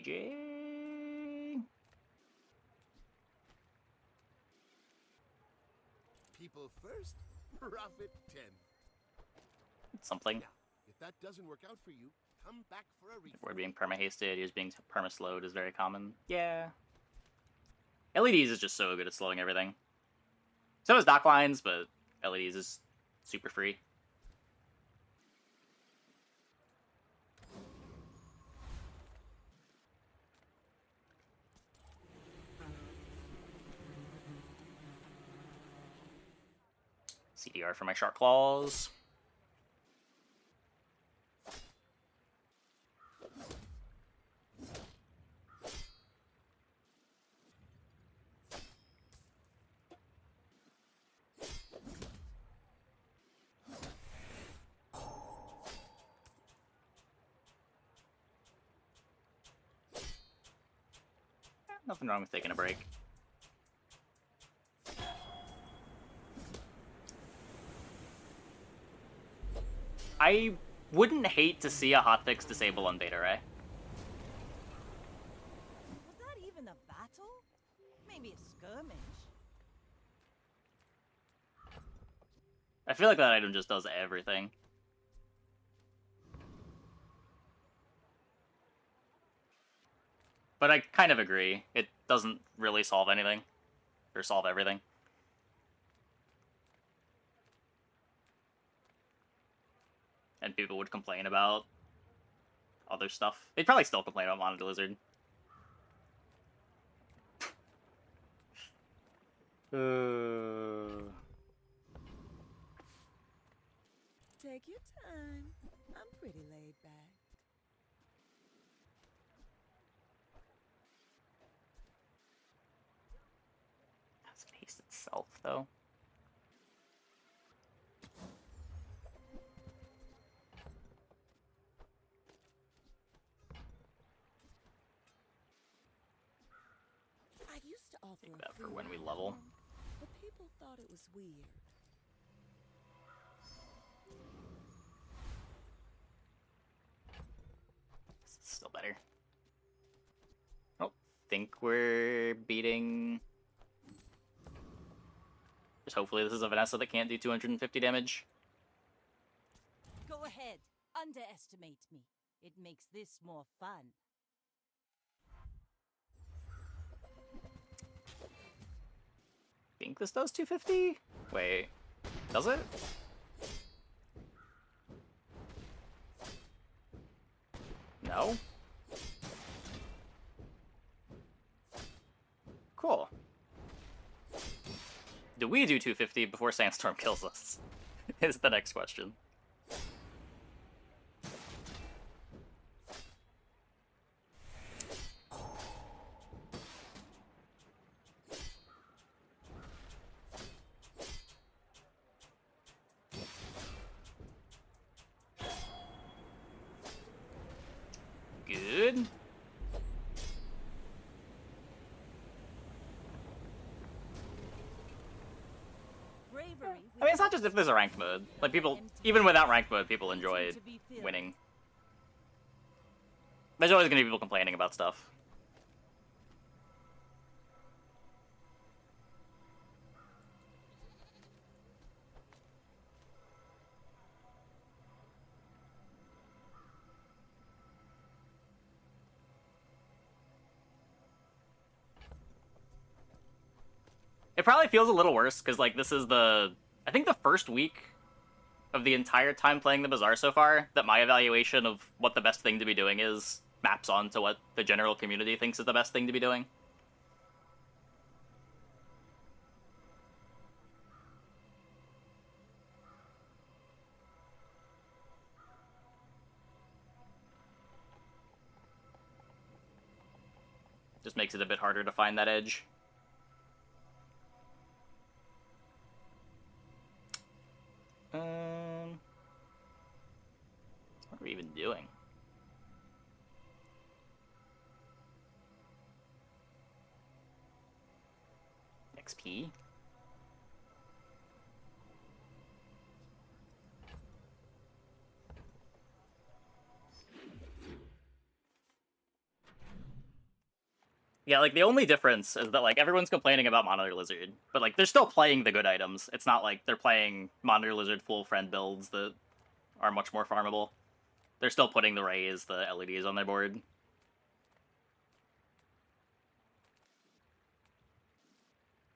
GG. People first, profit 10. Something. Now, if that doesn't work out for you, come back for a refill. We're being perma-hasted, use being perma-slowed is very common. Yeah. LEDs is just so good at slowing everything. So is dock lines, but LEDs is super free. CDR for my shark claws. Nothing wrong with taking a break. I wouldn't hate to see a hotfix disable on Beta Ray. Was that even a battle? Maybe a skirmish. I feel like that item just does everything. But I kind of agree. It doesn't really solve anything. Or solve everything. And people would complain about other stuff. They'd probably still complain about Monitor Lizard. Take your time. I'm pretty laid back. That's an haste itself, though. I used to offer Think a that for free when we ride level. home, but people thought it was weird. This is still better. Oh, think we're beating... Just hopefully this is a Vanessa that can't do 250 damage. Go ahead. Underestimate me. It makes this more fun. Think this does 250? Wait, does it? No? Cool. Do we do 250 before Sandstorm kills us? Is the next question. Good. Bravery. I mean, it's not just if there's a ranked mode. Like, people, even without ranked mode, people enjoy winning. There's always going to be people complaining about stuff. It probably feels a little worse, because, like, this is the... I think the first week of the entire time playing the Bazaar so far that my evaluation of what the best thing to be doing is maps onto what the general community thinks is the best thing to be doing. Just makes it a bit harder to find that edge. What are we even doing? XP? Yeah, like the only difference is that like everyone's complaining about Monitor Lizard, but like they're still playing the good items. It's not like they're playing Monitor Lizard full friend builds that are much more farmable. They're still putting the rays, the LEDs on their board.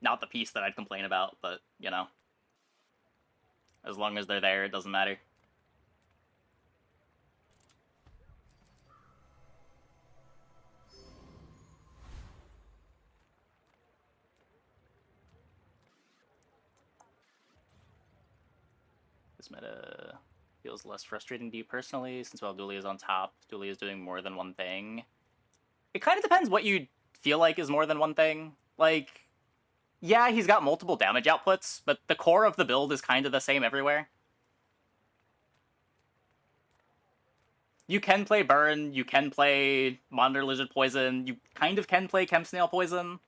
Not the piece that I'd complain about, but you know, as long as they're there, it doesn't matter. This meta feels less frustrating to you personally, since while Dooley is on top, Dooley is doing more than one thing. It kind of depends what you feel like is more than one thing. Like, yeah, he's got multiple damage outputs, but the core of the build is kind of the same everywhere. You can play Burn, you can play Monitor Lizard Poison, you kind of can play Chem Snail Poison,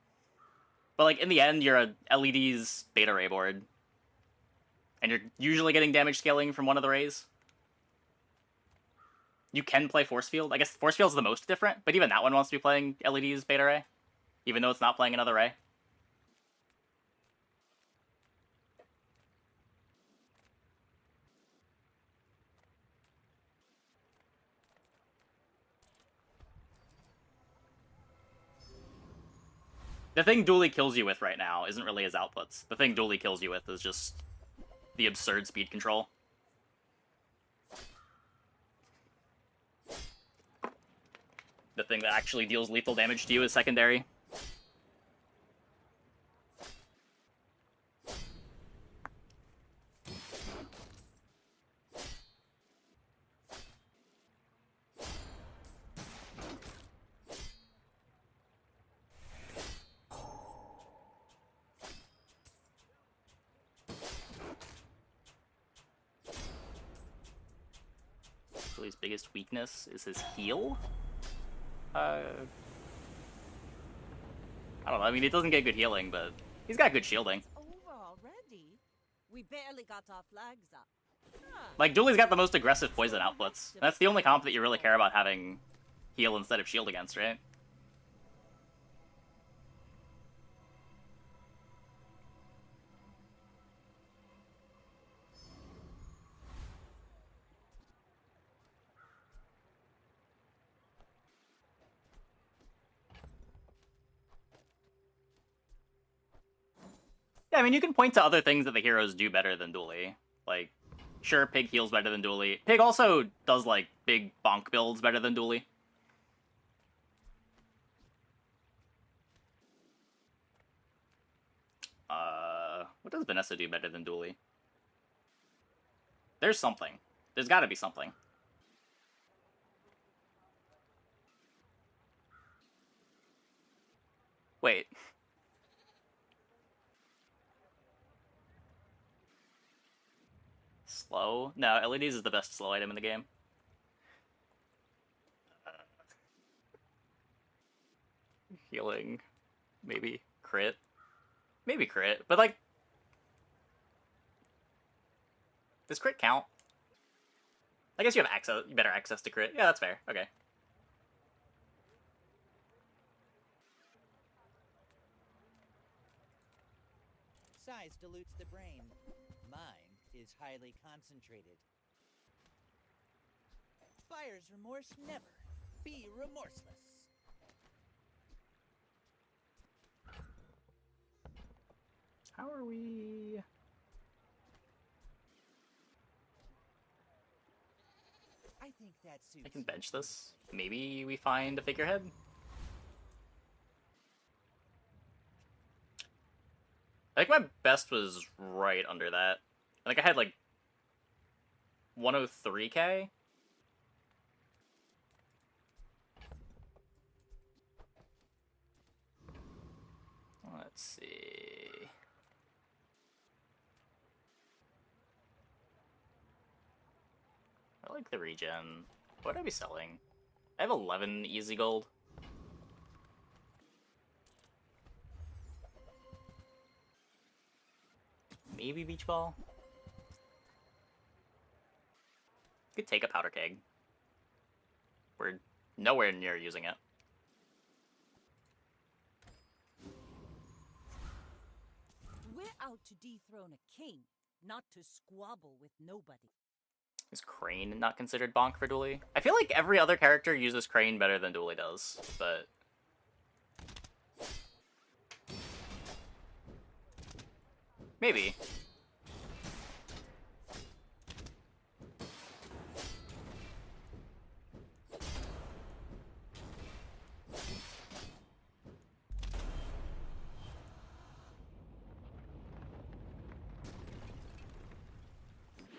but like in the end, you're a LED's Beta Ray board, and you're usually getting damage scaling from one of the rays. You can play Force Field. I guess Force Field's the most different, but even that one wants to be playing LED's Beta Ray, even though it's not playing another ray. The thing Dooley kills you with right now isn't really his outputs. The thing Dooley kills you with is just the absurd speed control. The thing that actually deals lethal damage to you is secondary. Dooley's biggest weakness is his heal. I don't know. I mean, he doesn't get good healing, but he's got good shielding. It's over already. We barely got our flags up. Like, Dooley's got the most aggressive poison outputs. That's the only comp that you really care about having heal instead of shield against, right? Yeah, I mean, you can point to other things that the heroes do better than Dooley. Like, sure, Pig heals better than Dooley. Pig also does, like, big bonk builds better than Dooley. What does Vanessa do better than Dooley? There's something. There's gotta be something. Wait. Slow? No, LEDs is the best slow item in the game. Healing. Maybe. Crit. Maybe crit. But, like... Does crit count? I guess you have access, better access to crit. Yeah, that's fair. Okay. Size dilutes the brain. Mind is highly concentrated. Buyer's remorse never. Be remorseless. How are we... I think that suits I can bench this. Maybe we find a figurehead? I think my best was right under that. I think I had like 103k? Let's see. I like the regen. What would I be selling? I have 11 easy gold. Maybe beach ball? Could take a powder keg. We're nowhere near using it. We're out to dethrone a king, not to squabble with nobody. Is Crane not considered bonk for Dooley? I feel like every other character uses Crane better than Dooley does, but... maybe.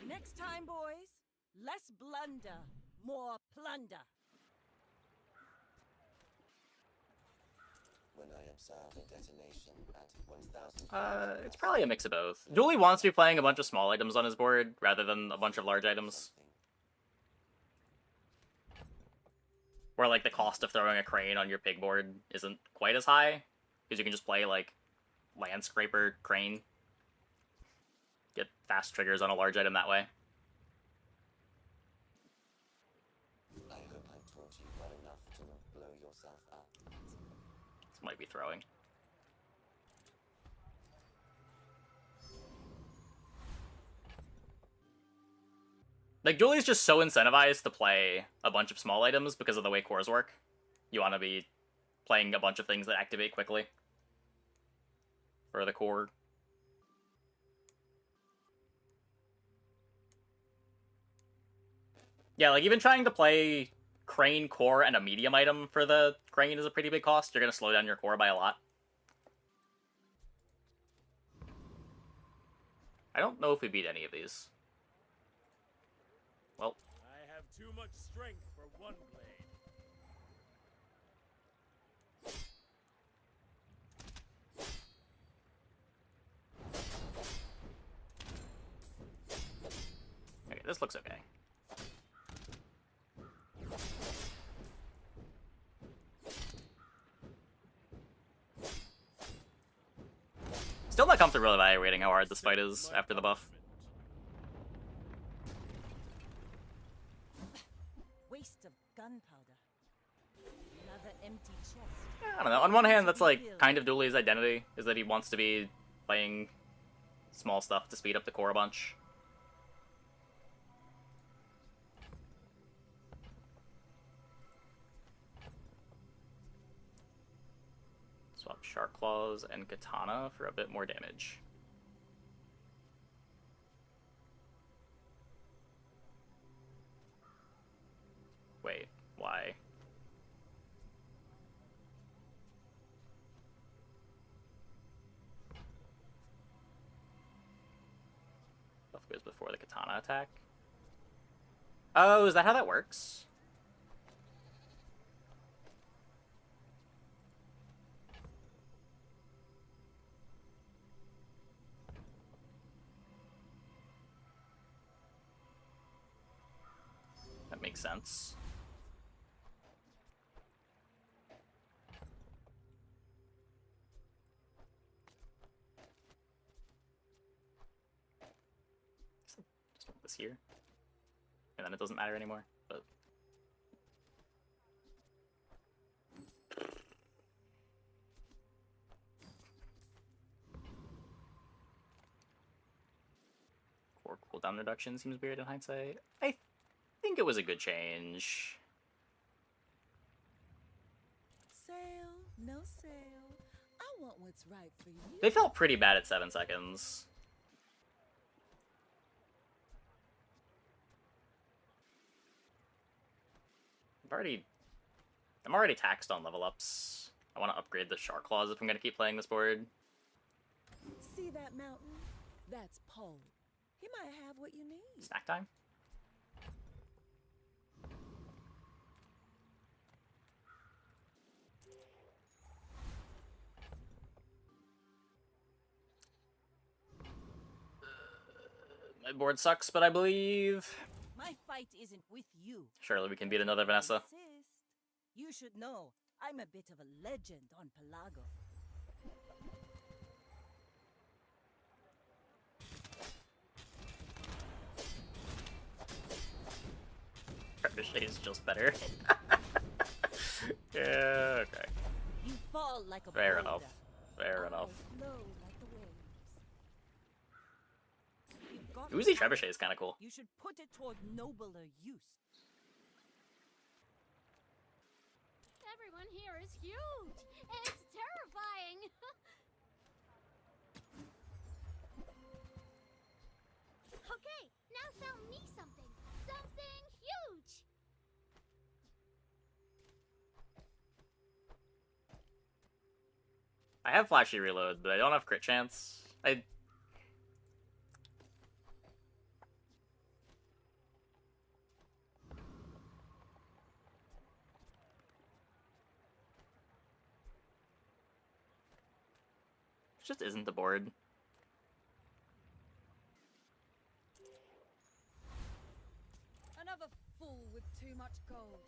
Next time, boys, less blunder, more plunder. When I observe a detonation at 1,000... It's probably a mix of both. Dooley wants to be playing a bunch of small items on his board, rather than a bunch of large items. Where, like, the cost of throwing a Crane on your pig board isn't quite as high, because you can just play, like, Landscraper Crane. Get fast triggers on a large item that way. I hope I taught you well enough to not blow yourself up. This might be throwing. Like, Julie's just so incentivized to play a bunch of small items because of the way cores work. You want to be playing a bunch of things that activate quickly for the core. Yeah, like, even trying to play Crane core and a medium item for the Crane is a pretty big cost. You're going to slow down your core by a lot. I don't know if we beat any of these. Well. I have too much strength for one blade. Okay, this looks okay. Still not comfortable evaluating how hard this fight is after the buff. Waste of gunpowder. Another empty chest. I don't know. On one hand, that's like kind of Dooley's identity, is that he wants to be playing small stuff to speed up the core a bunch. Swap Shark Claws and Katana for a bit more damage. Wait, why? Buff goes before the Katana attack. Oh, is that how that works? That makes sense. Just put this here. And then it doesn't matter anymore, but... Core cooldown reduction seems weird in hindsight. I think it was a good change. Sale, no sale. I want what's right for you. They felt pretty bad at 7 seconds. I'm already taxed on level ups. I want to upgrade the Shark Claws if I'm going to keep playing this board. See that mountain? That's Poe. He might have what you need. Snack time? My board sucks, but I believe... My fight isn't with you. surely we can beat another Vanessa. Insist. You should know, I'm a bit of a legend on Pelago. Trebuchet's just better. Yeah, okay. You fall like a Fair boulder. enough. Fair I enough. flow like the waves. got Uzi talent. Trebuchet is kind of cool. You should put it toward nobler use. Everyone here is huge. It's terrifying. Okay, now sell me something. Something huge. I have flashy reload, but I don't have crit chance. Just isn't the board. Another fool with too much gold.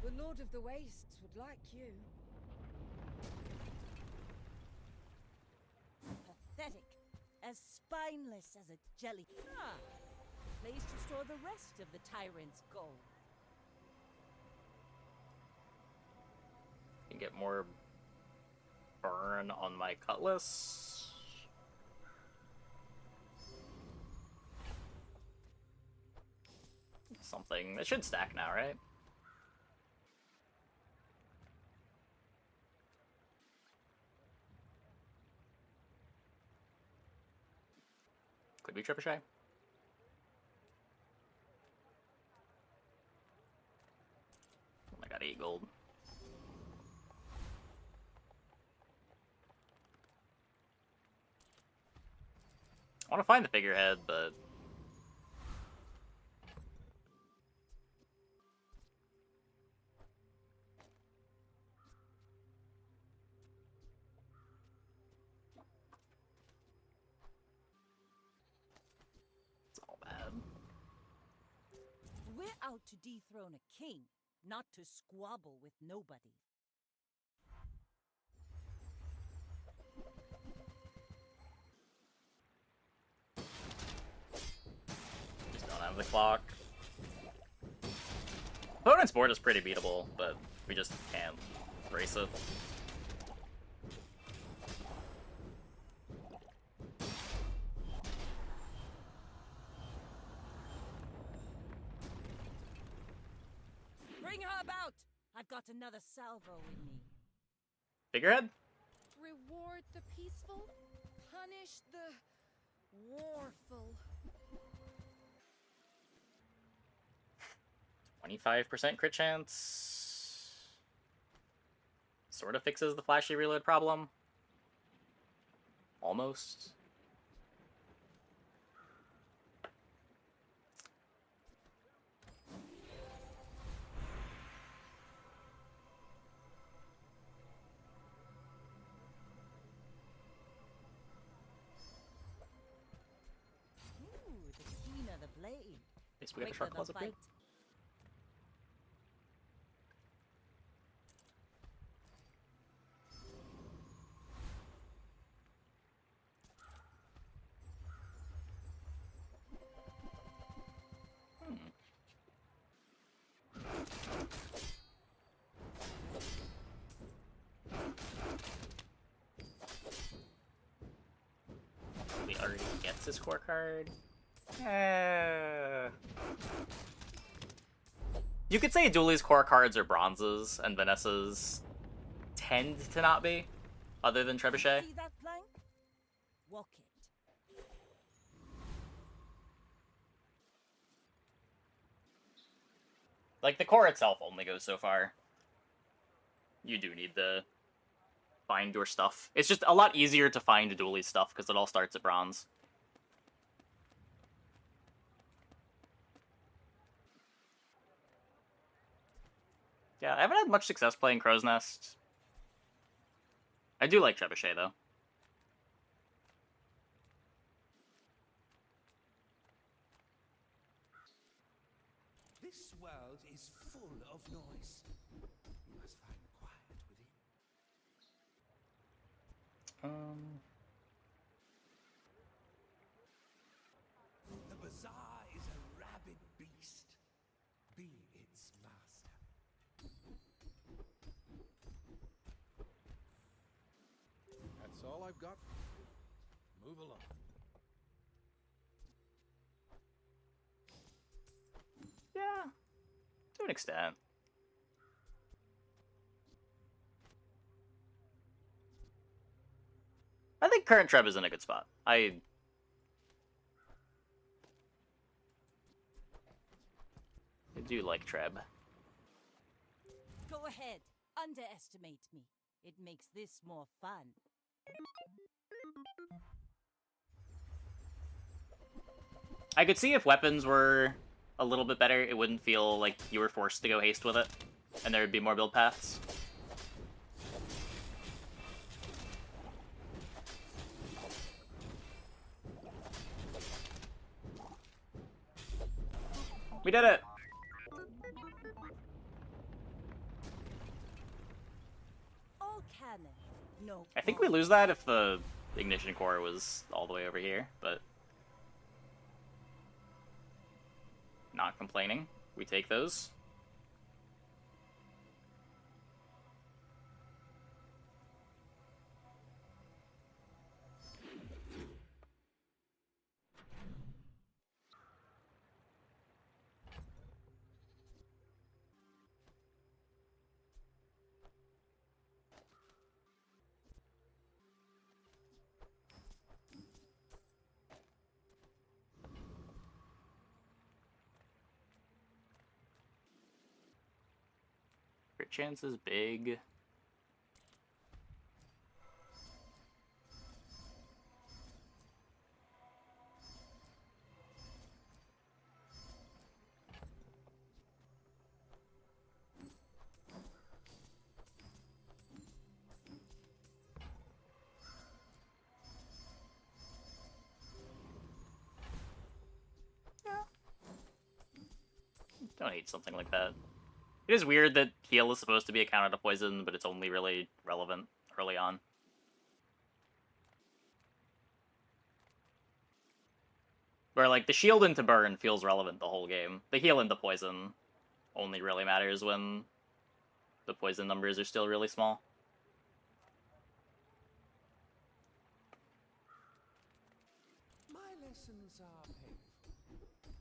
The Lord of the Wastes would like you. Pathetic. As spineless as a jelly. Ah, place to store the rest of the tyrant's gold. Can get more burn on my cutlass. Something. It should stack now, right? Could be Trebuchet. Oh my god, 8 gold. I want to find the figurehead, but it's all bad. We're out to dethrone a king, not to squabble with nobody. Just don't have the clock. Opponent's board is pretty beatable, but we just can't race it. Bring her about! I've got another salvo in me. Figurehead? Reward the peaceful, punish the warful. 25% crit chance. Sort of fixes the flashy reload problem. Almost. Ooh, the keener the blade. At least we got a quicker sharp the claws upgrade. fight. He already gets his scorecard. Eh. You could say Dooley's core cards are bronzes, and Vanessa's tend to not be, other than Trebuchet. See that plank? Walk it. Like, the core itself only goes so far. You do need to find your stuff. It's just a lot easier to find Dooley's stuff, because it all starts at bronze. Yeah, I haven't had much success playing Crow's Nest. I do like Trebuchet, though. This world is full of noise. You must find quiet within. The Bazaar is a rabid beast. Be its master. That's all I've got. Move along. Yeah, to an extent. I think current Treb is in a good spot. I do like Treb. Go ahead. Underestimate me. It makes this more fun. I could see if weapons were a little bit better, it wouldn't feel like you were forced to go haste with it, and there would be more build paths. We did it! All cannon. No. I think we lose that if the ignition core was all the way over here, but not complaining. We take those. Crit chance is big. Don't hate something like that. It is weird that heal is supposed to be a counter to poison, but it's only really relevant early on. Where, like, the shield into burn feels relevant the whole game. The heal into poison only really matters when the poison numbers are still really small. My lessons are painful.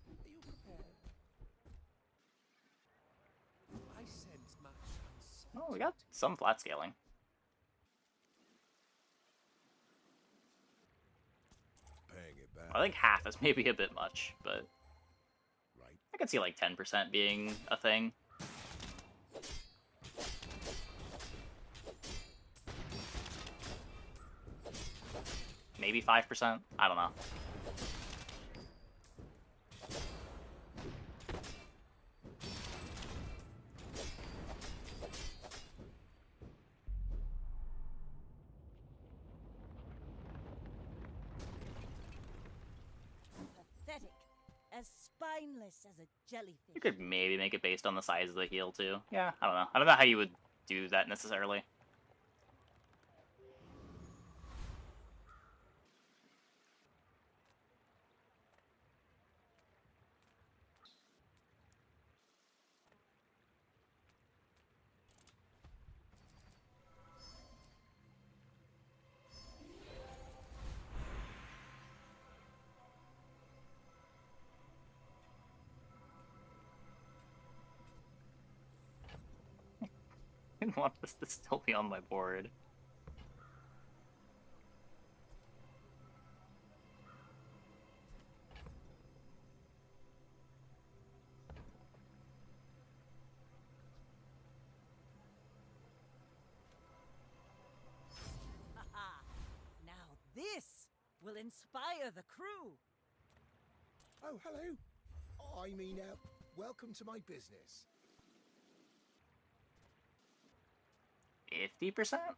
Are you prepared? I sense much uncertainty. Oh, we got some flat scaling. Paying it back. I think half is maybe a bit much, but Right. I could see like 10% being a thing. Maybe 5%? I don't know. Pathetic. As spineless as a jellyfish. You could maybe make it based on the size of the heal, too. Yeah, I don't know. I don't know how you would do that necessarily. I didn't want this to still be on my board. Haha. Now this will inspire the crew. Oh, hello. I mean, welcome to my business. 50%? I'll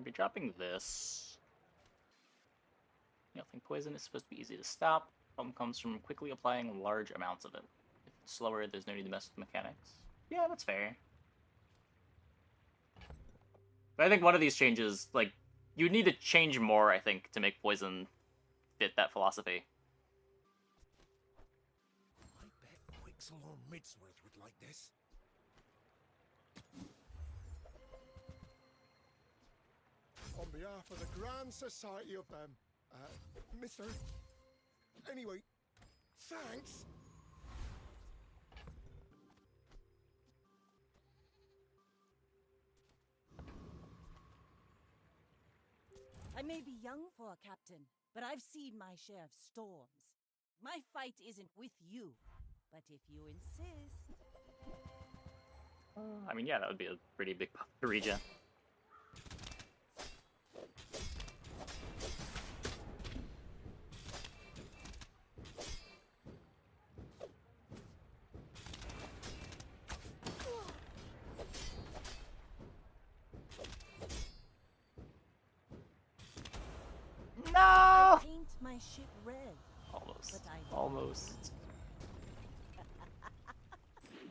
be dropping this. I think poison is supposed to be easy to stop. Problem comes from quickly applying large amounts of it. slower, there's no need to mess with mechanics. Yeah, that's fair. But I think one of these changes, like, you need to change more, I think, to make poison fit that philosophy. I bet Quixel or Midsword would like this. On behalf of the Grand Society of them, Mister. Anyway, thanks. I may be young for a captain, but I've seen my share of storms. My fight isn't with you, but if you insist. I mean, yeah, that would be a pretty big buff to regen. No! Paint my ship red. Almost. But I Almost.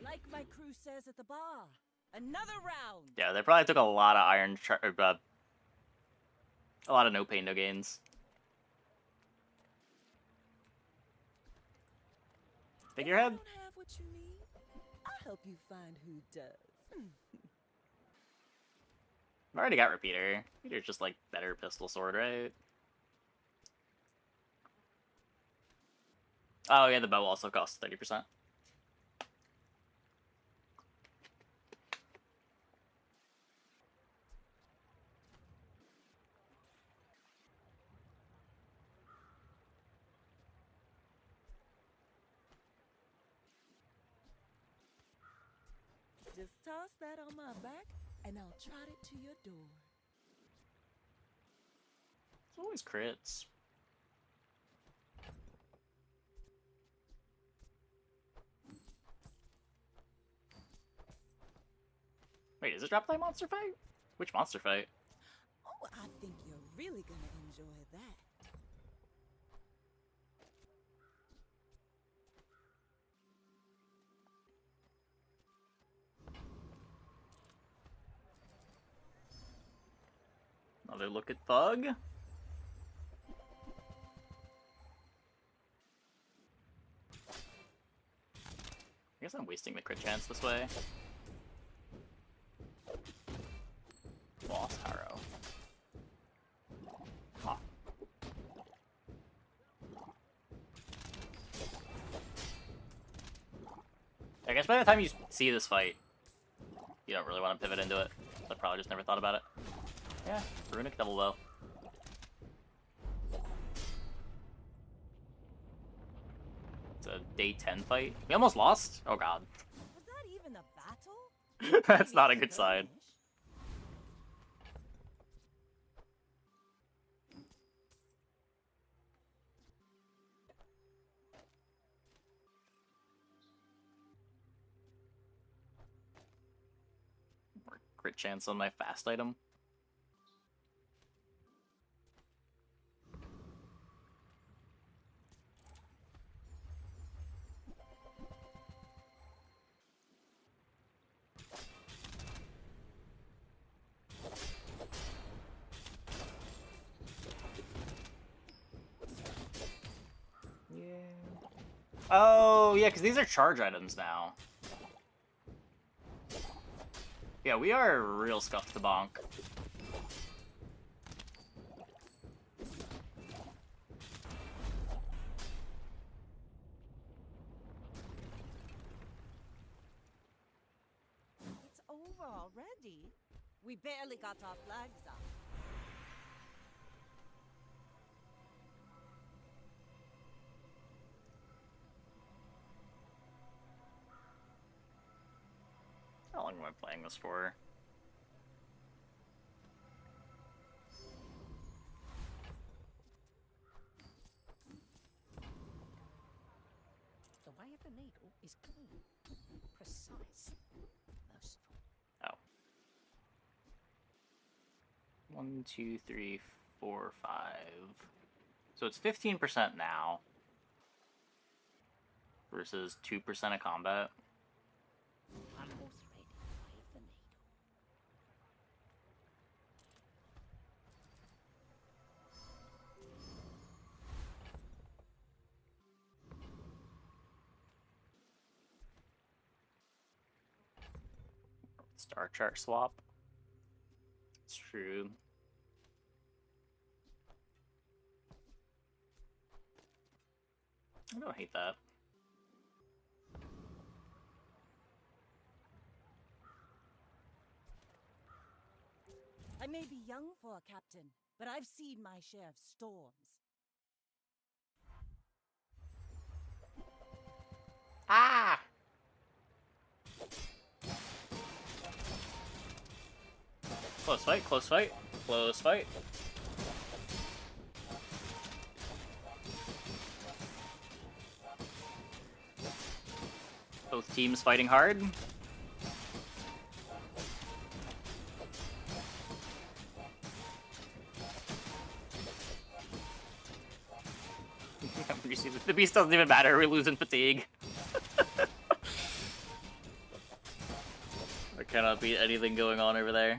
Like my crew says at the bar, another round. Yeah, they probably took a lot of a lot of no pain, no gains. Figurehead? If I don't have what you need, I'll help you find who does. I've already got Repeater. Repeater's just like better pistol sword, right? Oh yeah, the bow also costs 30%. Just toss that on my back, and I'll trot it to your door. It's always crits. Wait, is it drop play monster fight? Which monster fight? Oh, I think you're really gonna enjoy that. Another look at Thug. I guess I'm wasting the crit chance this way. Lost Harrow. Huh. I guess by the time you see this fight, you don't really want to pivot into it. So I probably just never thought about it. Yeah, Runic double bow. It's a day 10 fight. We almost lost? Oh god. Was that even a battle? That's Maybe not a a good sign. skirmish? More crit chance on my fast item. Oh, yeah, because these are charge items now. Yeah, we are real scuffed to bonk. It's over already. We barely got our flags up. How long am I playing this for? The way of the needle is clean, precise, merciful. Oh. 1, 2, 3, 4, 5. So it's 15% now. versus 2% of combat. One more thread in the way of the needle. Star chart swap. It's true. I don't hate that. I may be young for a captain, but I've seen my share of storms. Ah! Close fight, close fight, close fight. Both teams fighting hard. You see, the beast doesn't even matter, we're losing fatigue. I cannot beat anything going on over there.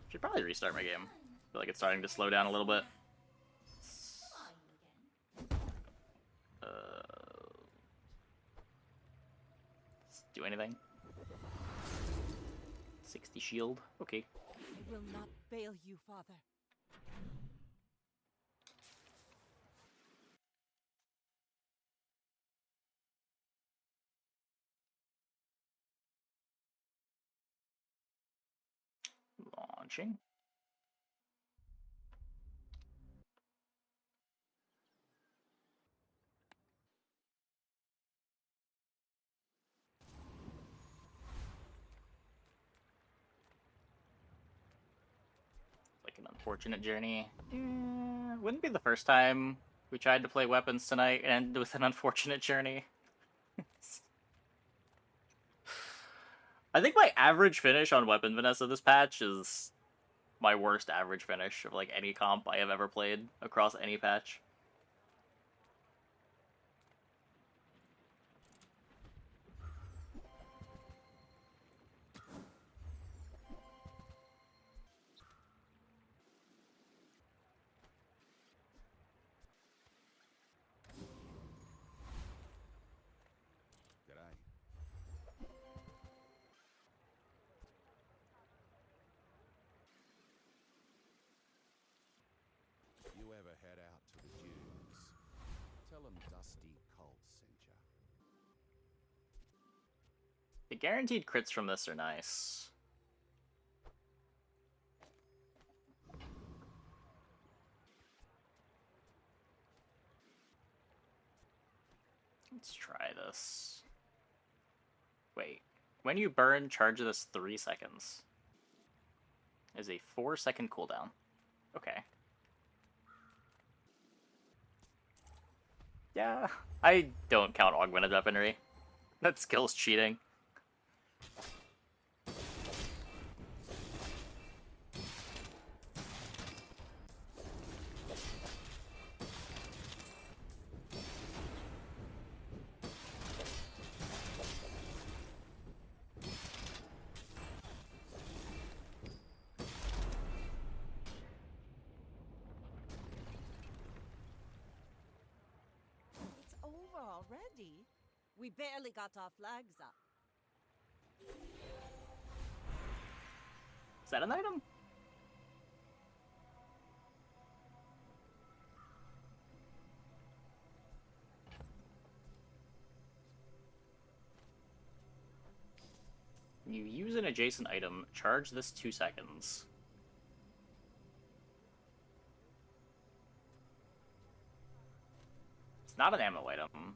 Should probably restart my game. I feel like it's starting to slow down a little bit. Let's do anything. 60 shield. Okay. I will not fail you, Father. Launching. Like an unfortunate journey. Wouldn't be the first time we tried to play weapons tonight and ended with an unfortunate journey. I think my average finish on Weapon Vanessa this patch is my worst average finish of like any comp I have ever played across any patch. G'day. You ever head out to the dunes? Tell them Dusty Colt sent ya. The guaranteed crits from this are nice. Let's try this. Wait. When you burn, charge this 3 seconds. Is a 4-second cooldown. Okay. Yeah, I don't count augmented weaponry. That skill's cheating. It's over already. We barely got our flags up. Is that an item? When you use an adjacent item, charge this 2 seconds. It's not an ammo item.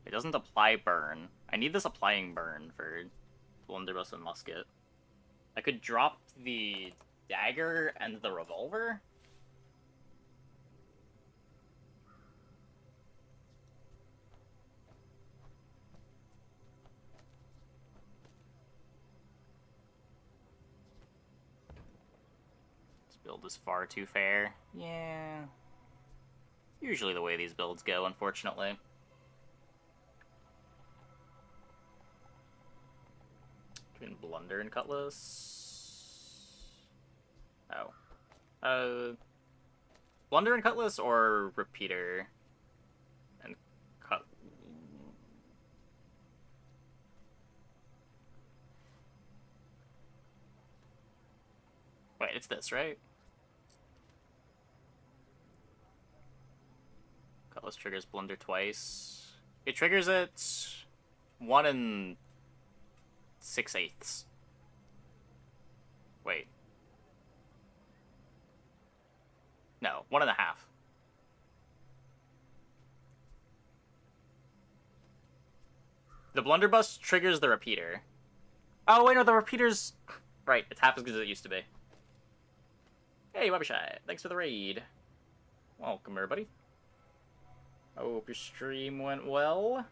It doesn't apply burn. I need this applying burn for Blunderbuss and Musket. I could drop the dagger and the revolver. build is far too fair. Yeah. Usually the way these builds go, unfortunately. Between Blunder and Cutlass... Oh. Blunder and Cutlass or Repeater and Cut... Wait, it's this, right? Cutlass triggers Blunder twice. It triggers it 1 6/8. Wait. No, 1.5. The Blunderbuss triggers the Repeater. Oh, wait, no, the Repeater's... Right, it's half as good as it used to be. Hey, Webshy, thanks for the raid. Welcome, everybody. Hope your stream went well.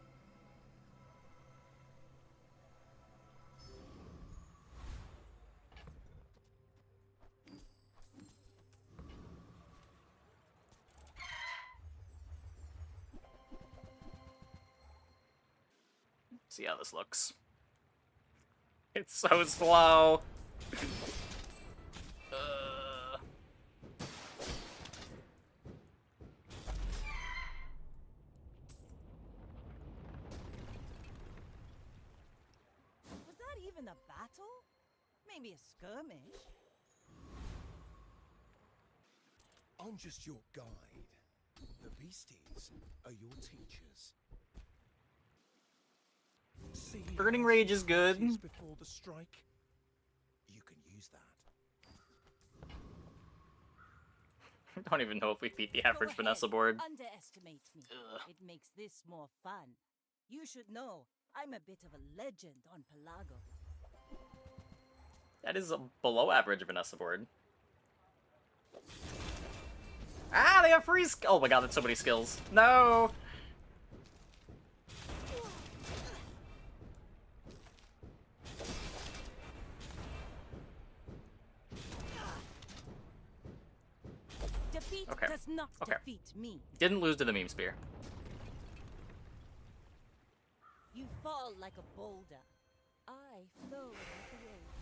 See how this looks. It's so slow. Was that even a battle? Maybe a skirmish? I'm just your guide. The beasties are your teachers. See Burning how Rage is good. before the strike? You can use that. I don't even know if we beat the Go average ahead, Vanessa board. Underestimate me. Ugh. It makes this more fun. You should know, I'm a bit of a legend on Pelago. That is a below average Vanessa board. Ah, they have free oh my god, that's so many skills. No! Defeat Okay. does not Okay. defeat me. Didn't lose to the meme spear. You fall like a boulder. I flow like a wave.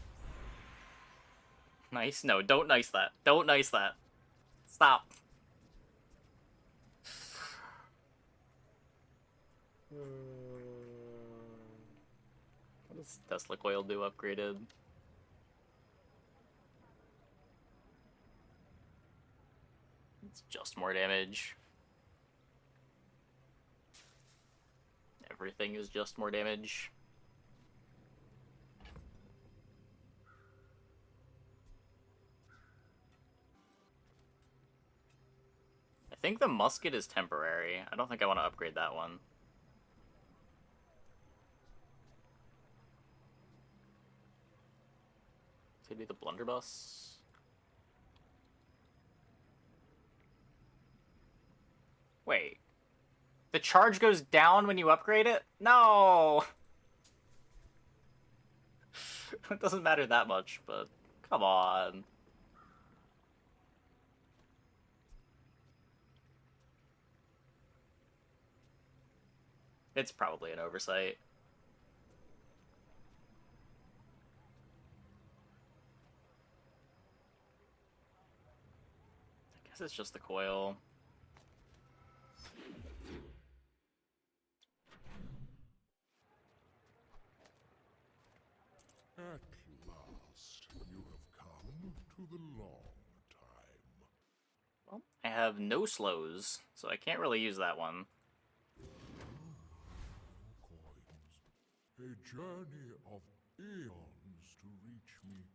Nice? No, don't nice that. Don't nice that. Stop. What does Tesla Coil do upgraded? It's just more damage. Everything is just more damage. I think the musket is temporary. I don't think I want to upgrade that one. Maybe the blunderbuss. Wait. The charge goes down when you upgrade it? No! It doesn't matter that much, but come on. It's probably an oversight. I guess it's just the coil. At last, you have come to the long time. Well, I have no slows, so I can't really use that one. Coins. A journey of eons to reach me.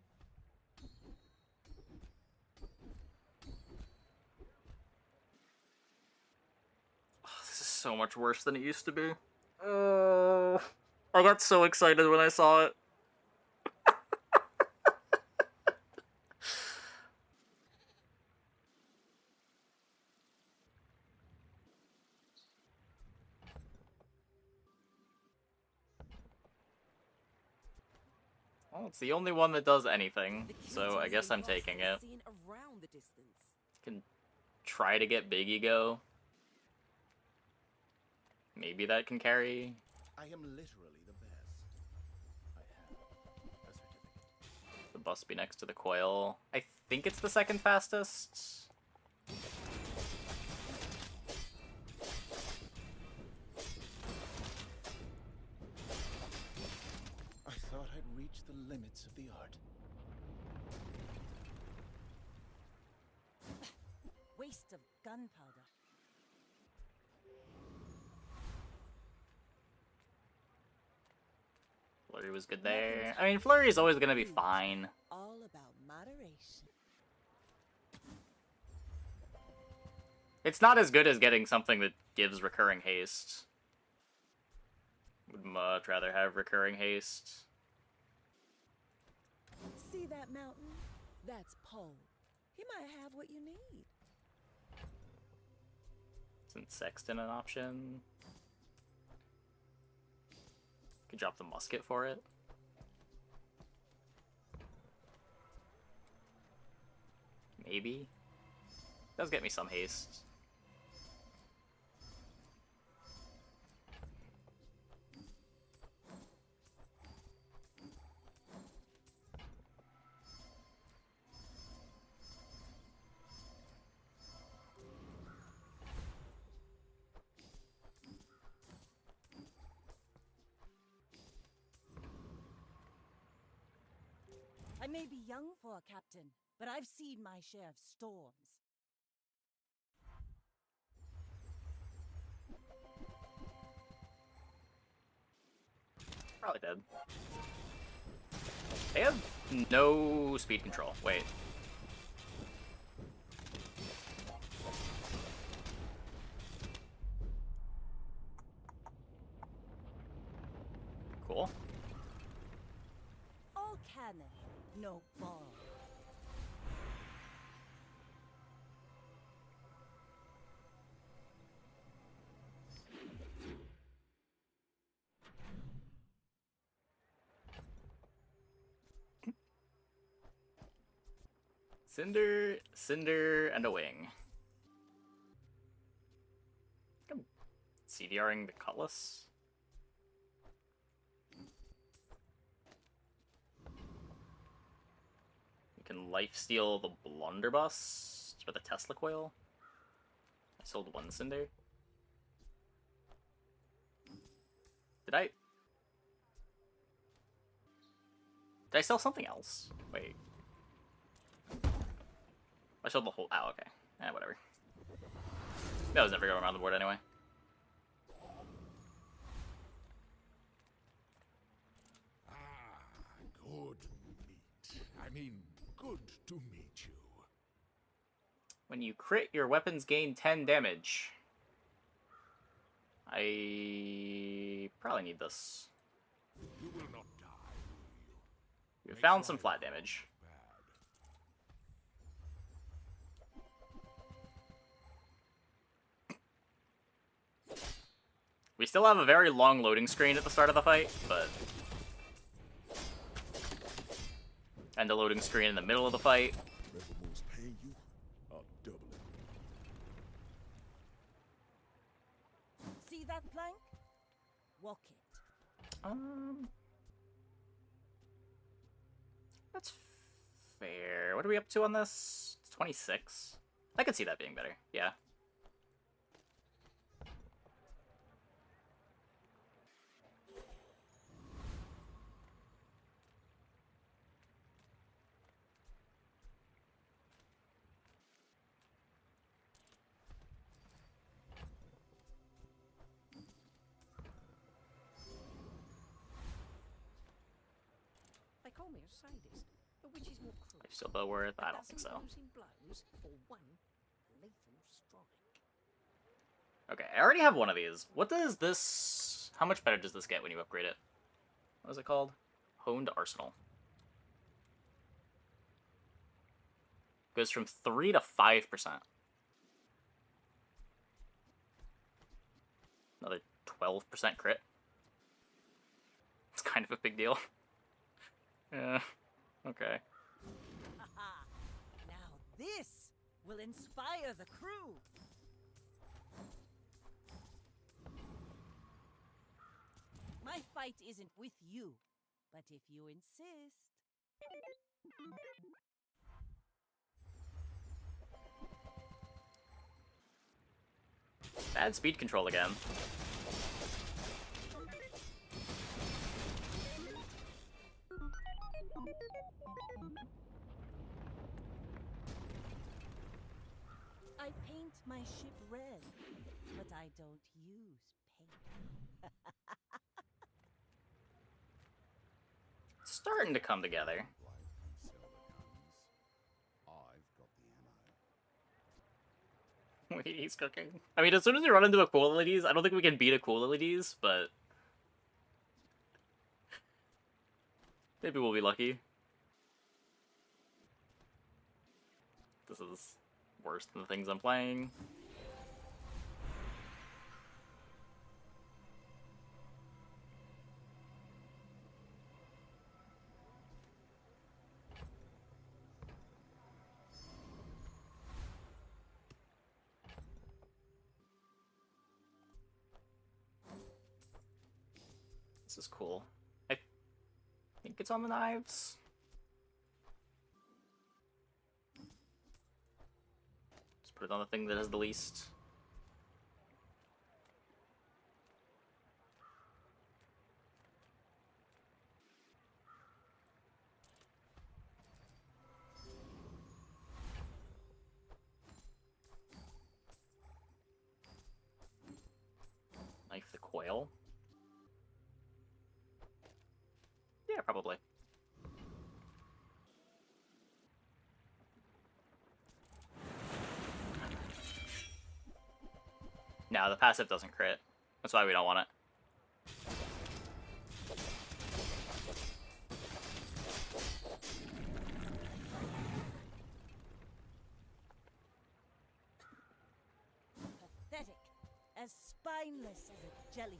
Oh, this is so much worse than it used to be. Oh, I got so excited when I saw it. Well, it's the only one that does anything, so I guess I'm taking it. Can try to get Big Ego. Maybe that can carry. I am literally the best. I have a certificate. The bus be next to the coil. I think it's the second fastest. I thought I'd reached the limits of the art. Waste of gunpowder. Flurry was good there. I mean, Flurry is always gonna be fine. All about moderation. It's not as good as getting something that gives recurring haste. Would much rather have recurring haste. See that mountain? That's Poe. He might have what you need. Isn't Sexton an option? Could drop the musket for it. Maybe. Does get me some haste. I may be young for a captain, but I've seen my share of storms. Probably dead. They have no speed control. Wait. Cool. All cannon, no ball. Cinder, Cinder, and a wing. I'm CDRing the Cutlass. You can lifesteal the Blunderbuss for the Tesla coil. I sold one Cinder. Did I sell something else? Wait. I sold the whole... Oh, okay. Whatever. That was never going around the board anyway. Ah, good meet. I mean, good to meet you. When you crit, your weapons gain 10 damage. I probably need this. You will not die, will you? We found some flat damage. We still have a very long loading screen at the start of the fight, but... And a loading screen in the middle of the fight. Whatever moves pay you, I'll double it. See that plank? Walk it. That's fair. What are we up to on this? It's 26. I could see that being better, yeah. They call me a sadist, but which is more cruel? Still well worth? I don't think so. Losing blows or one lethal strike. Okay, I already have one of these. What does this... How much better does this get when you upgrade it? What is it called? Honed Arsenal. Goes from 3 to 5%. Another 12% crit. It's kind of a big deal. Yeah. Okay. Haha. Now this will inspire the crew. My fight isn't with you, but if you insist. Bad speed control again. I paint my ship red, but I don't use paint. It's starting to come together. Wife can sell the guns. I've got the ammo. Wait, he's cooking. I mean, as soon as we run into a cool ladies, I don't think we can beat a cool ladies, but maybe we'll be lucky. This is worse than the things I'm playing. This is cool. I think it's on the knives. Just put it on the thing that has the least. Knife the coil. Yeah, probably. No, the passive doesn't crit. That's why we don't want it. Pathetic, as spineless as a jellyfish.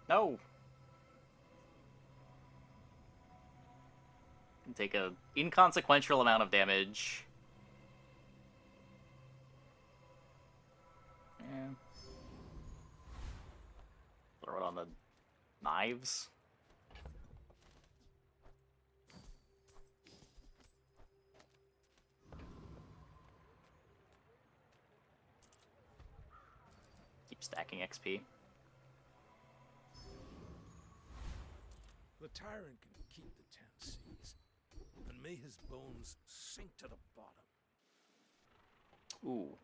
No. Can take a inconsequential amount of damage. Yeah. Throw it on the knives. Keep stacking XP. The tyrant can keep the 10 seas, and may his bones sink to the bottom. Ooh.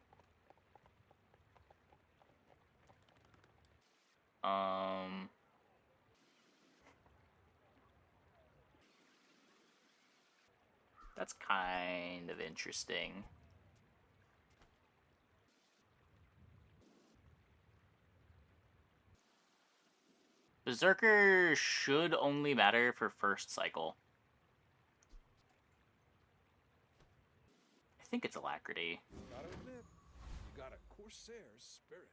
That's kind of interesting. Berserker should only matter for first cycle. I think it's Alacrity. Gotta admit, you got a Corsair's spirit.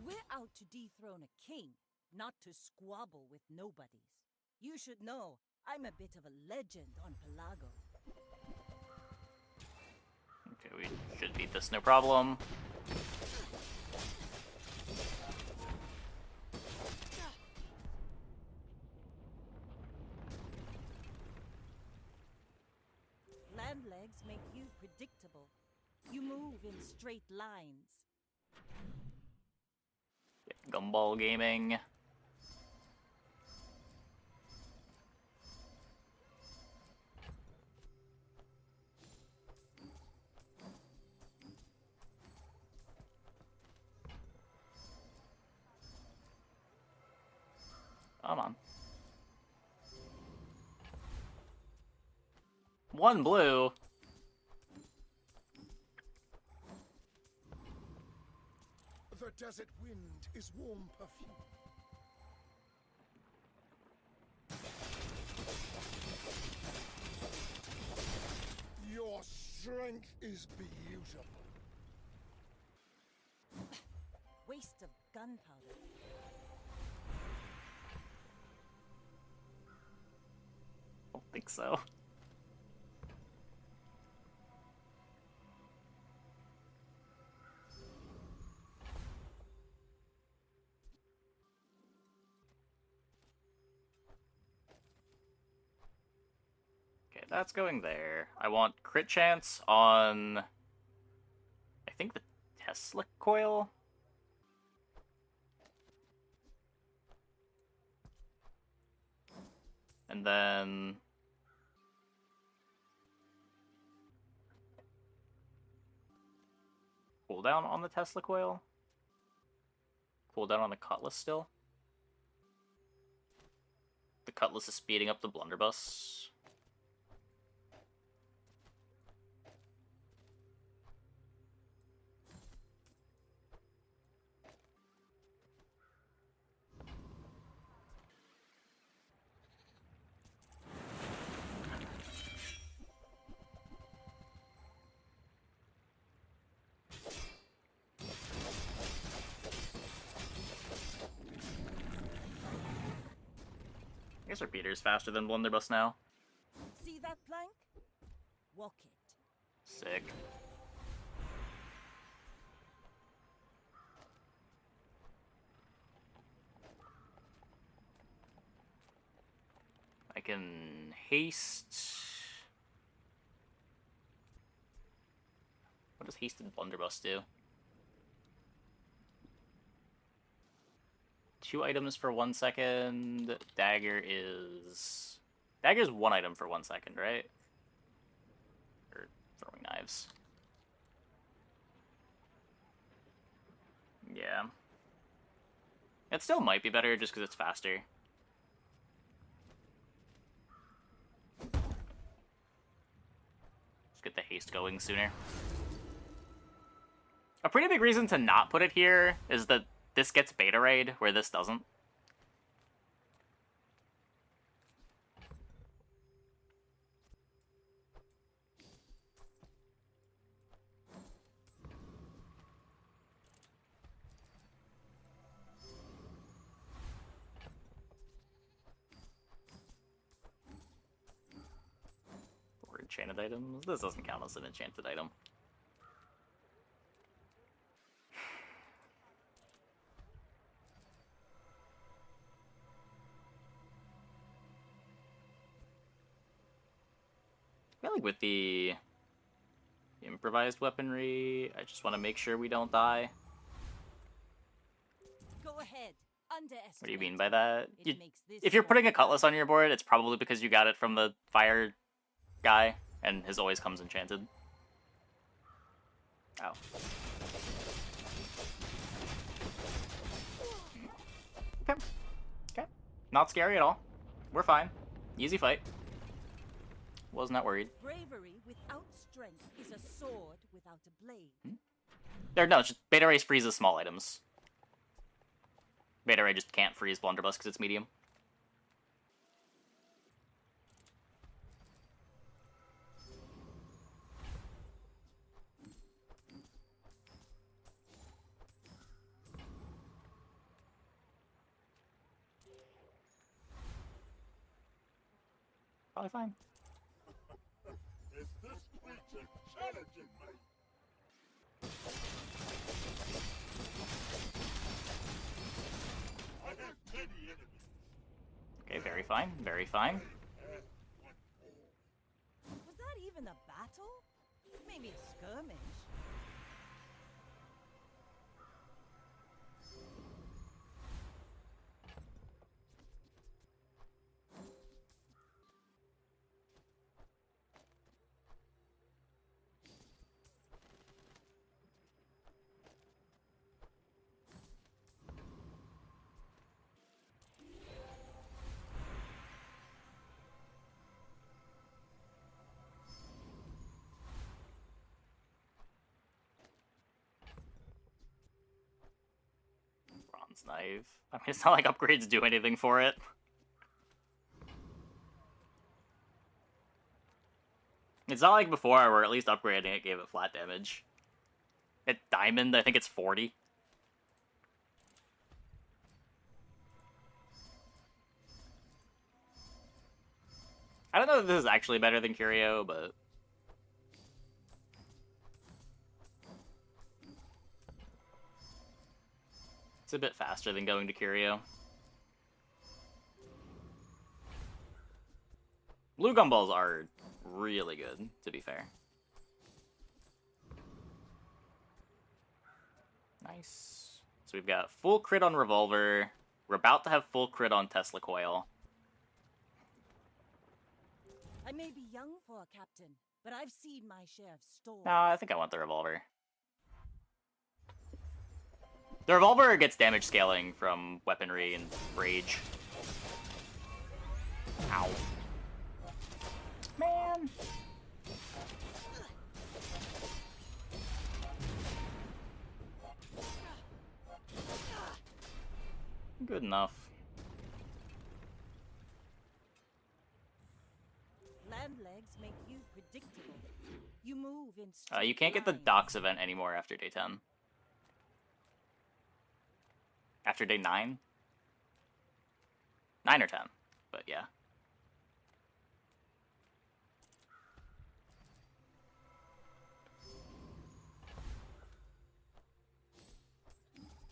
We're out to dethrone a king, not to squabble with nobodies. You should know, I'm a bit of a legend on Pelago. Okay, we should beat this no problem. Land legs make you predictable. You move in straight lines. Gumball Gaming. Come on. One blue. The desert wind is warm perfume. Your strength is beautiful. Waste of gunpowder. don't think so. Okay, that's going there. I want crit chance on, I think, the Tesla coil. And then cooldown on the Tesla coil. Cooldown on the Cutlass still. The Cutlass is speeding up the blunderbuss. I guess Repeater's faster than blunderbuss now. See that plank? Walk it. Sick. I can haste. What does hasted blunderbuss do? 2 items for 1 second. Dagger's 1 item for 1 second, right? Or throwing knives. Yeah. It still might be better just because it's faster. Let's get the haste going sooner. A pretty big reason to not put it here is that this gets beta raid, where this doesn't. Or enchanted items. This doesn't count as an enchanted item. I feel like with the improvised weaponry, I just want to make sure we don't die. Go ahead. Underestimate. What do you mean by that? It makes this If you're more putting a Cutlass fun. on your board, it's probably because you got it from the fire guy, and his always comes enchanted. Oh. Okay. Okay. Not scary at all. We're fine. Easy fight. Was not worried. Bravery without strength is a sword without a blade. No, it's just Beta Ray freezes small items. Beta Ray just can't freeze Blunderbuss because it's medium. Probably fine. Is this creature challenging me? I have many enemies. Okay, very fine. Very fine. Was that even a battle? Maybe a skirmish. Bronze Knife. I mean, it's not like upgrades do anything for it. It's not like before, where at least upgrading it gave it flat damage. At Diamond, I think it's 40. I don't know if this is actually better than Curio, but it's a bit faster than going to Curio. Blue gumballs are really good, to be fair. Nice. So we've got full crit on Revolver. We're about to have full crit on Tesla Coil. I may be young for a captain, but I've seen my share of storms. No, I think I want the Revolver. The Revolver gets damage scaling from weaponry and rage. Ow. Man. Good enough. Land legs make you predictable. You move in straight You can't get the lines. docks event anymore after day 10. After day 9? 9 or 10, but yeah.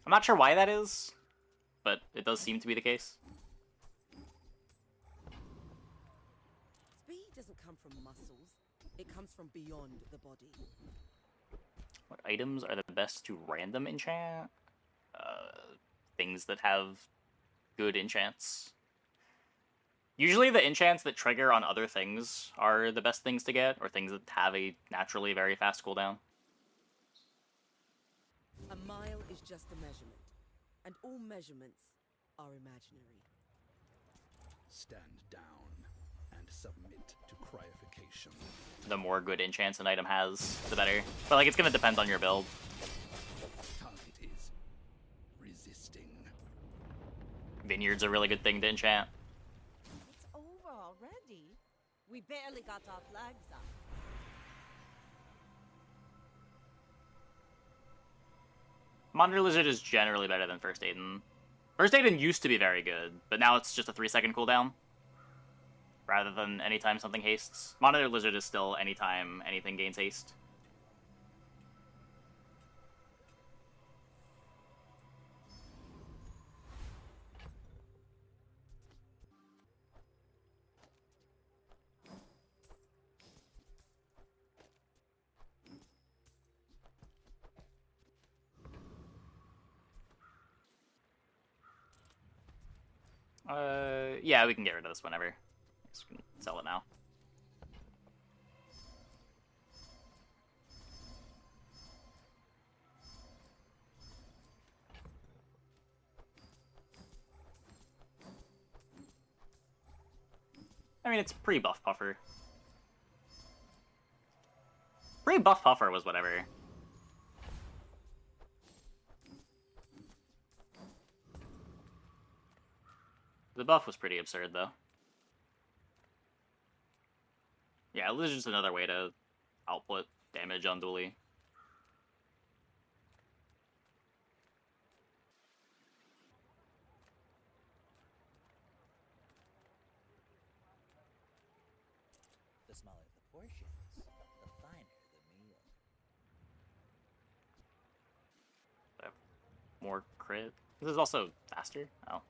I'm not sure why that is, but it does seem to be the case. Speed doesn't come from muscles. It comes from beyond the body. What items are the best to random enchant? Things that have good enchants. Usually the enchants that trigger on other things are the best things to get, or things that have a naturally very fast cooldown. A mile is just a measurement, and all measurements are imaginary. Stand down and submit to cryification. The more good enchants an item has, the better. But like, it's gonna depend on your build. Target is resisting. Vineyard's a really good thing to enchant. It's over already. We barely got our flags up. Monitor Lizard is generally better than First Aiden. First Aiden used to be very good, but now it's just a 3-second cooldown. Rather than anytime something hastes. Monitor Lizard is still anytime anything gains haste. Yeah, we can get rid of this whenever. Just gonna sell it now. I mean, it's pre-buff Puffer. Pre-buff Puffer was whatever. The buff was pretty absurd, though. Yeah, this is just another way to output damage on Dually. The smaller the portions, the finer the meal. More crit. This is also faster. Oh.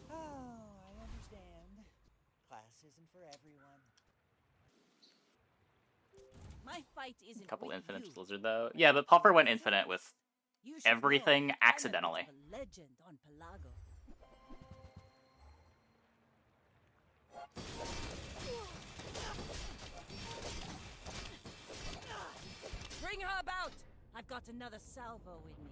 Oh, I understand. Class isn't for everyone. My fight isn't A couple with infinites you. Lizard, though. Yeah, but Puffer went infinite with You should everything know, I'm a accidentally. bit of a legend on Pelago. Bring her about! I've got another salvo in me.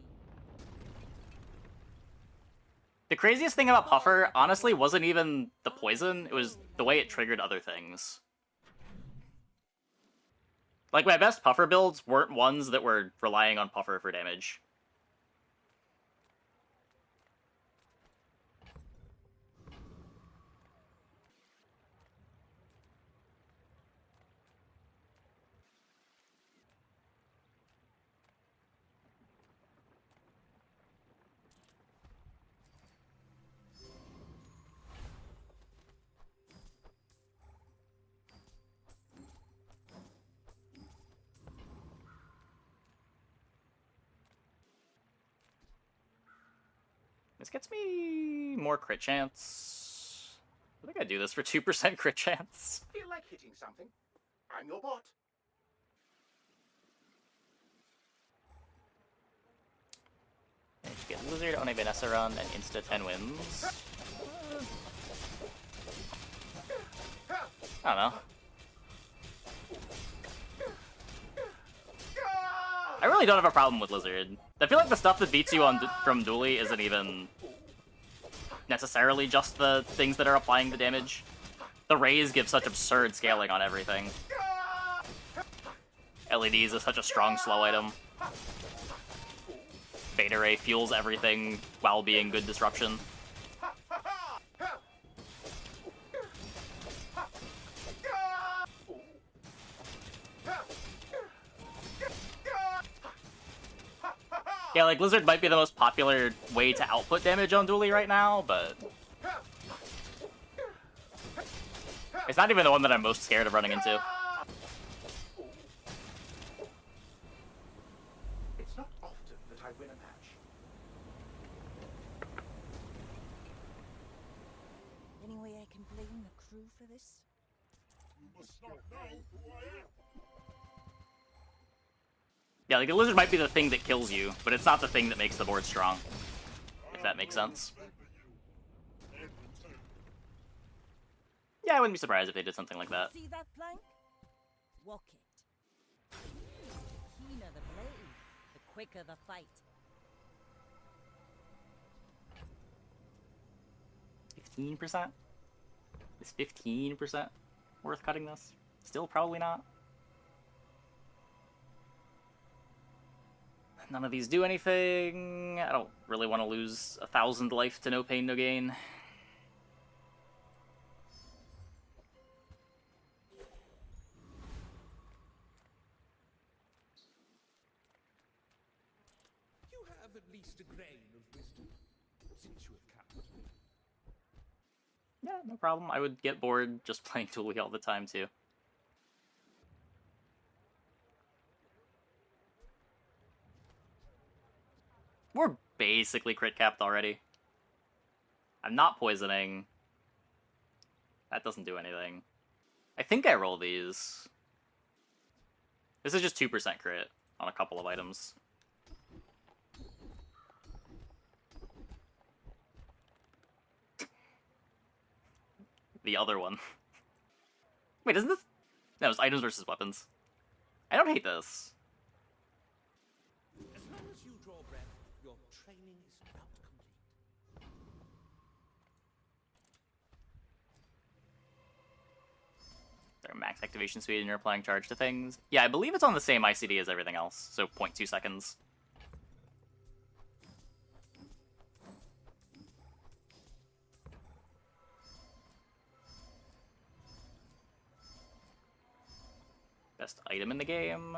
The craziest thing about Puffer, honestly, wasn't even the poison, it was the way it triggered other things. Like, my best Puffer builds weren't ones that were relying on Puffer for damage. This gets me more crit chance. I think I do this for 2% crit chance. Feel like hitting something? I'm your bot. Get Lizard on a Vanessa run and insta 10 wins. I don't know. I really don't have a problem with Lizard. I feel like the stuff that beats you on from Dually isn't even necessarily just the things that are applying the damage. The rays give such absurd scaling on everything. LEDs is such a strong slow item. Beta Ray fuels everything while being good disruption. Yeah, like, Lizard might be the most popular way to output damage on Dually right now, but it's not even the one that I'm most scared of running into. It's not often that I win a match. Any way I can blame the crew for this? You must not know who I am. Yeah, like, the Lizard might be the thing that kills you, but it's not the thing that makes the board strong. If that makes sense. Yeah, I wouldn't be surprised if they did something like that. See that plank? Walk it. The keener the blade, the quicker the fight. 15%? Is 15% worth cutting this? Still probably not. None of these do anything. I don't really want to lose 1,000 life to no pain, no gain. You have at least a grain of wisdom, since you have capped me. Yeah, no problem. I would get bored just playing Dually all the time, too. We're basically crit capped already. I'm not poisoning. That doesn't do anything. I think I roll these. This is just 2% crit on a couple of items. The other one. Wait, isn't this... No, it's items versus weapons. I don't hate this. As long as you draw breath, your training is about complete. Their max activation speed and you're applying charge to things. Yeah, I believe it's on the same ICD as everything else, so 0.2 seconds. Best item in the game?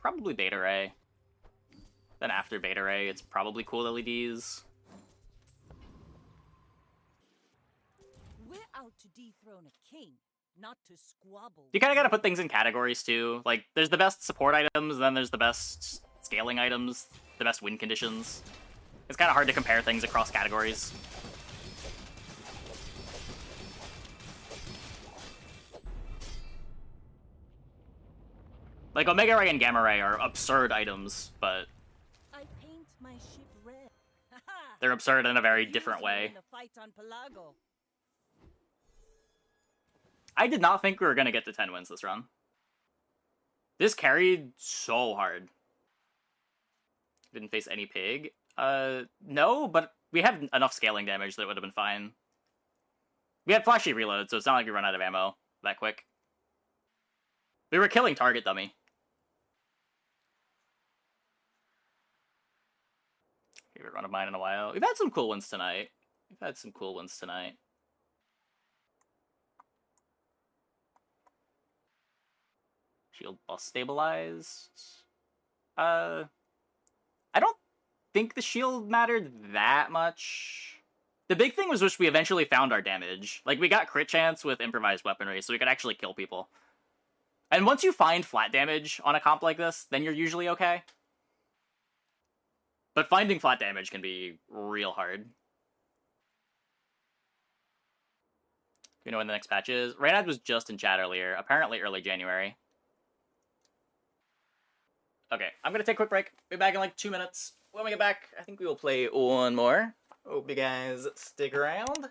Probably Beta Ray. Then after Beta Ray, it's probably cool LEDs. We're out to dethrone a king, not to squabble. You kind of got to put things in categories, too. Like, there's the best support items, then there's the best scaling items, the best win conditions. It's kind of hard to compare things across categories. Like, Omega Ray and Gamma Ray are absurd items, but I paint my ship red. they're absurd in a very different way. In the fight on Pelago. I did not think we were going to get to 10 wins this run. This carried so hard. Didn't face any pig. No, but we had enough scaling damage that it would have been fine. We had flashy reload, so it's not like we run out of ammo that quick. We were killing target dummy. Favorite run of mine in a while. We've had some cool ones tonight. Shield bus stabilized. I don't think the shield mattered that much. The big thing was just we eventually found our damage. Like, we got crit chance with improvised weaponry, so we could actually kill people. And once you find flat damage on a comp like this, then you're usually okay. But finding flat damage can be real hard. You know when the next patch is? Raynad was just in chat earlier. Apparently early January. Okay, I'm gonna take a quick break. Be back in like 2 minutes. When we get back, I think we will play one more. Hope you guys stick around.